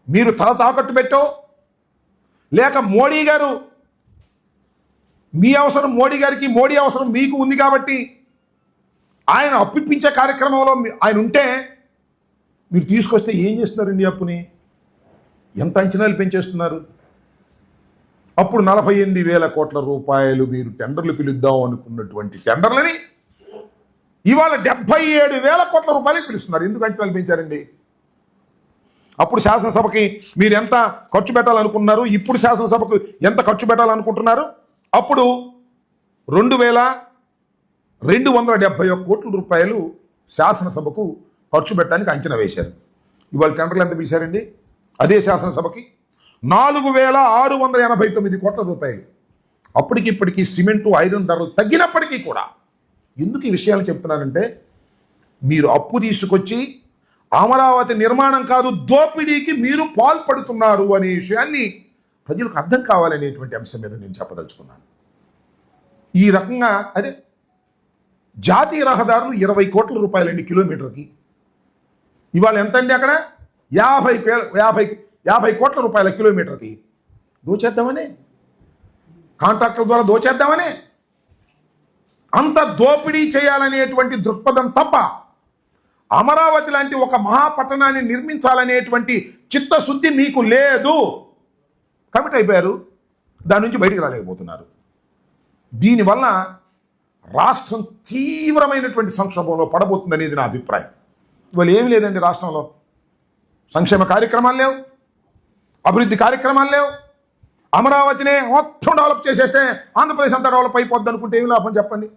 మీరు తల తాకట్టు పెట్టో, లేక మోడీ గారు మీ అవసరం మోడీ గారికి, మోడీ అవసరం మీకు ఉంది కాబట్టి ఆయన అప్పిప్పించే కార్యక్రమంలో ఆయన ఉంటే మీరు తీసుకొస్తే ఏం చేస్తున్నారండి? అప్పుని ఎంత అంచనాలు పెంచేస్తున్నారు? అప్పుడు 48,000 కోట్ల రూపాయలు మీరు టెండర్లు పిలుద్దాం అనుకున్నటువంటి టెండర్లని ఇవాళ 77,000 కోట్ల రూపాయలకి పిలుస్తున్నారు. ఎందుకు అంచనాలు పెంచారండి? అప్పుడు శాసనసభకి మీరు ఎంత ఖర్చు పెట్టాలనుకున్నారు, ఇప్పుడు శాసనసభకు ఎంత ఖర్చు పెట్టాలనుకుంటున్నారు? అప్పుడు 2,271 కోట్ల రూపాయలు శాసనసభకు ఖర్చు పెట్టడానికి అంచనా వేశారు. ఇవాళ టెండర్లు ఎంత పిలిచారండి? అదే శాసనసభకి 4,689 కోట్ల రూపాయలు. అప్పటికి ఇప్పటికీ సిమెంటు, ఐరన్ ధరలు తగ్గినప్పటికీ కూడా ఎందుకు ఈ విషయాలు చెప్తున్నానంటే, మీరు అప్పు తీసుకొచ్చి అమరావతి నిర్మాణం కాదు దోపిడీకి మీరు పాల్పడుతున్నారు అనే విషయాన్ని ప్రజలకు అర్థం కావాలనేటువంటి అంశం మీద నేను చెప్పదలుచుకున్నాను. ఈ రకంగా అదే జాతీయ రహదారులు 20 కోట్ల రూపాయలండి కిలోమీటర్కి. ఇవాళ ఎంతండి? అక్కడ 50 కోట్ల రూపాయల కిలోమీటర్కి. దోచేద్దామనే, కాంట్రాక్టుల ద్వారా దోచేద్దామనే, అంత దోపిడీ చేయాలనేటువంటి దృక్పథం తప్ప అమరావతి లాంటి ఒక మహాపట్టణాన్ని నిర్మించాలనేటువంటి చిత్తశుద్ధి మీకు లేదు. కమిట్ అయిపోయారు, దాని నుంచి బయటికి రాలేకపోతున్నారు. దీనివల్ల రాష్ట్రం తీవ్రమైనటువంటి సంక్షోభంలో పడబోతుందనేది నా అభిప్రాయం. ఇవాళ ఏమీ లేదండి రాష్ట్రంలో. సంక్షేమ కార్యక్రమాలు లేవు, అభివృద్ధి కార్యక్రమాలు లేవు. అమరావతినే మొత్తం డెవలప్ చేసేస్తే ఆంధ్రప్రదేశ్ అంతా డెవలప్ అయిపోద్ది అనుకుంటే ఏమి లాభం చెప్పండి?